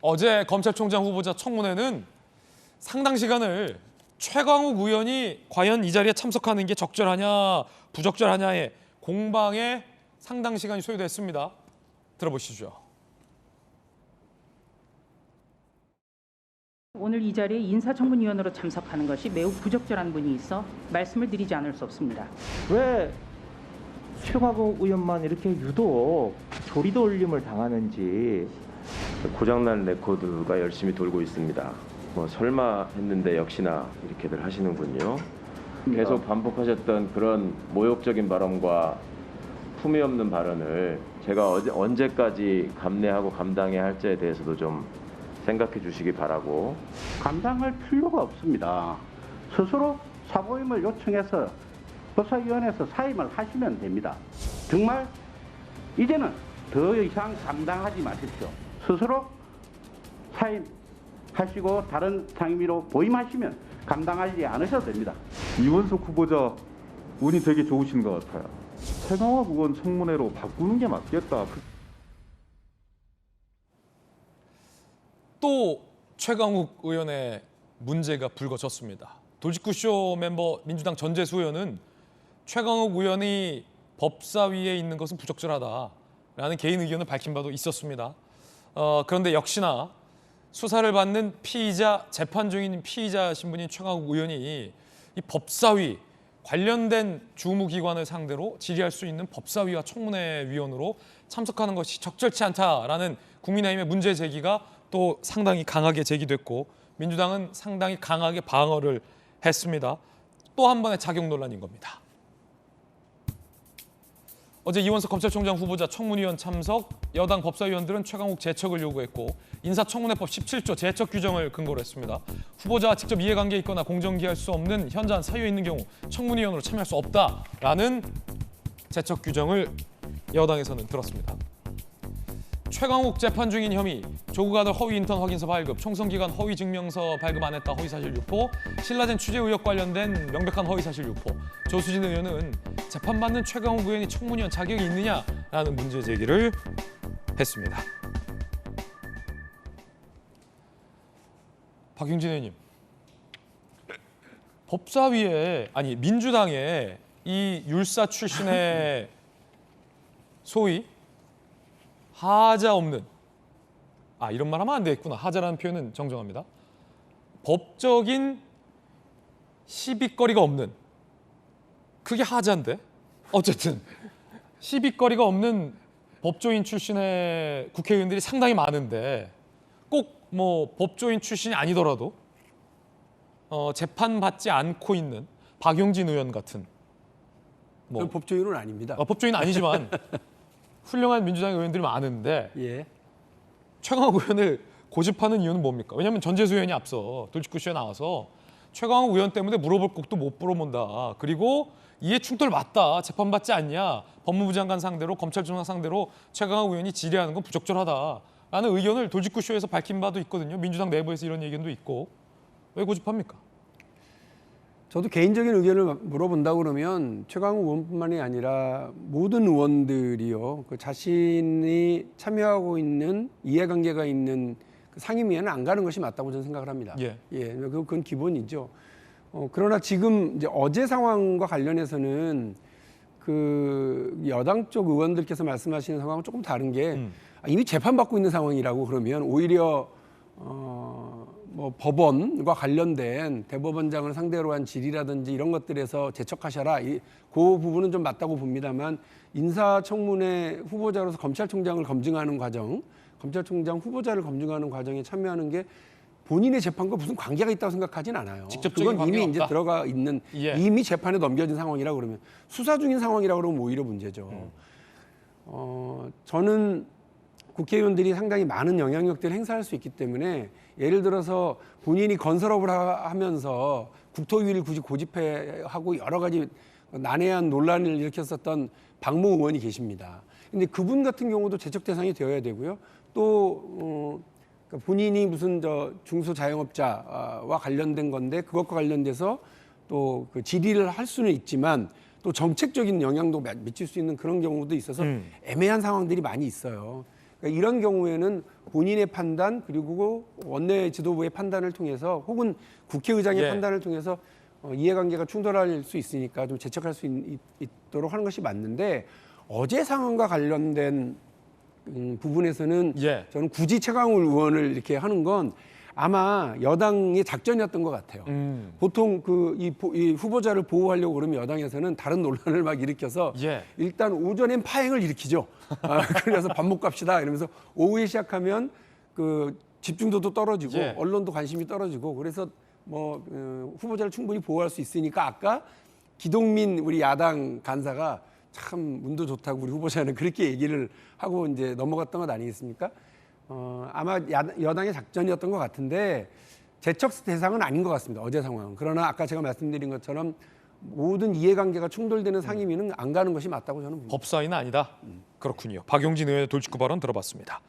어제 검찰총장 후보자 청문회는 상당 시간을 최강욱 의원이 과연 이 자리에 참석하는 게 적절하냐 부적절하냐의 공방에 상당 시간이 소요됐습니다. 들어보시죠. 오늘 이 자리에 인사청문위원으로 참석하는 것이 매우 부적절한 분이 있어 말씀을 드리지 않을 수 없습니다. 왜 최강욱 의원만 이렇게 유독 조리도 올림을 당하는지. 고장난 레코드가 열심히 돌고 있습니다. 뭐 설마 했는데 역시나 이렇게들 하시는군요. 계속 반복하셨던 그런 모욕적인 발언과 품위 없는 발언을 제가 언제까지 감내하고 감당해야 할지에 대해서도 좀 생각해 주시기 바라고. 감당할 필요가 없습니다. 스스로 사보임을 요청해서 법사위원회에서 사임을 하시면 됩니다. 정말 이제는 더 이상 감당하지 마십시오. 스스로 사임하시고 다른 상임위로 보임하시면 감당하지 않으셔도 됩니다. 이원석 후보자 운이 되게 좋으신 것 같아요. 최강욱 의원 청문회로 바꾸는 게 맞겠다. 또 최강욱 의원의 문제가 불거졌습니다. 돌직구쇼 멤버 민주당 전재수 의원은 최강욱 의원이 법사위에 있는 것은 부적절하다라는 개인 의견을 밝힌 바도 있었습니다. 그런데 역시나 수사를 받는 피의자, 재판 중인 피의자 신분인 최강욱 의원이 이 법사위 관련된 주무기관을 상대로 질의할 수 있는 법사위와 청문회 위원으로 참석하는 것이 적절치 않다라는 국민의힘의 문제 제기가 또 상당히 강하게 제기됐고 민주당은 상당히 강하게 방어를 했습니다. 또 한 번의 자격 논란인 겁니다. 어제 이원석 검찰총장 후보자 청문위원 참석, 여당 법사위원들은 최강욱 제척을 요구했고 인사청문회법 17조 제척 규정을 근거로 했습니다. 후보자와 직접 이해관계 있거나 공정기할 수 없는 현저한 사유에 있는 경우 청문위원으로 참여할 수 없다라는 제척 규정을 여당에서는 들었습니다. 최강욱 재판 중인 혐의, 조국 아들 허위 인턴 확인서 발급, 총선 기간 허위 증명서 발급 안 했다 허위사실 유포, 신라젠 취재 의혹 관련된 명백한 허위사실 유포. 조수진 의원은 재판받는 최강욱 의원이 청문위원 자격이 있느냐라는 문제 제기를 했습니다. 박용진 의원님, 법사위에 민주당에 이 율사 출신의 소위 하자 없는, 이런 말 하면 안 되겠구나. 하자라는 표현은 정정합니다. 법적인 시비거리가 없는, 그게 하자인데 어쨌든 시비거리가 없는 법조인 출신의 국회의원들이 상당히 많은데 꼭 뭐 법조인 출신이 아니더라도 재판받지 않고 있는 박용진 의원 같은 법조인은 아닙니다. 법조인은 아니지만 훌륭한 민주당 의원들이 많은데 예. 최강욱 의원을 고집하는 이유는 뭡니까? 왜냐하면 전재수 의원이 앞서 돌직구쇼에 나와서 최강욱 의원 때문에 물어볼 것도 못 물어본다. 그리고 이해 충돌 맞다. 재판받지 않냐. 법무부 장관 상대로 검찰총장 상대로 최강욱 의원이 질의하는 건 부적절하다라는 의견을 돌직구쇼에서 밝힌 바도 있거든요. 민주당 내부에서 이런 의견도 있고. 왜 고집합니까? 저도 개인적인 의견을 물어본다고 그러면 최강욱 의원뿐만이 아니라 모든 의원들이요, 그 자신이 참여하고 있는 이해관계가 있는 그 상임위에는 안 가는 것이 맞다고 저는 생각을 합니다. 예. 그건 기본이죠. 그러나 지금 이제 어제 상황과 관련해서는 그 여당 쪽 의원들께서 말씀하시는 상황은 조금 다른 게 이미 재판받고 있는 상황이라고 그러면 오히려 뭐 법원과 관련된 대법원장을 상대로 한 질의라든지 이런 것들에서 제척하셔라. 그 부분은 좀 맞다고 봅니다만 인사청문회 후보자로서 검찰총장을 검증하는 과정, 검찰총장 후보자를 검증하는 과정에 참여하는 게 본인의 재판과 무슨 관계가 있다고 생각하진 않아요. 직접적인 그건 이미 관계가 이제 없다. 들어가 있는 이미 재판에 넘겨진 상황이라고 그러면 수사 중인 상황이라고 그러면 오히려 문제죠. 저는 국회의원들이 상당히 많은 영향력들을 행사할 수 있기 때문에 예를 들어서 본인이 건설업을 하면서 국토위를 굳이 고집하고 여러 가지 난해한 논란을 일으켰었던 박모 의원이 계십니다. 근데 그분 같은 경우도 제척 대상이 되어야 되고요. 또 본인이 무슨 중소자영업자와 관련된 건데 그것과 관련돼서 또 그 질의를 할 수는 있지만 또 정책적인 영향도 미칠 수 있는 그런 경우도 있어서 애매한 상황들이 많이 있어요. 그러니까 이런 경우에는 본인의 판단 그리고 원내 지도부의 판단을 통해서 혹은 국회의장의 예. 판단을 통해서 이해관계가 충돌할 수 있으니까 좀 제척할 수 있도록 하는 것이 맞는데 어제 상황과 관련된 부분에서는 예. 저는 굳이 최강욱 의원을 이렇게 하는 건 아마 여당의 작전이었던 것 같아요. 보통 이 후보자를 보호하려고 그러면 여당에서는 다른 논란을 막 일으켜서 예. 일단 오전엔 파행을 일으키죠. 그래서 밥 먹고 갑시다 이러면서 오후에 시작하면 그 집중도도 떨어지고 예. 언론도 관심이 떨어지고 그래서 뭐 후보자를 충분히 보호할 수 있으니까 아까 기동민 우리 야당 간사가 참 운도 좋다고 우리 후보자는 그렇게 얘기를 하고 이제 넘어갔던 것 아니겠습니까? 아마 여당의 작전이었던 것 같은데 재척 대상은 아닌 것 같습니다. 어제 상황은. 그러나 아까 제가 말씀드린 것처럼 모든 이해관계가 충돌되는 상임위는 안 가는 것이 맞다고 저는 봅니다. 법사위는 아니다. 그렇군요. 박용진 의원의 돌직구 발언 들어봤습니다.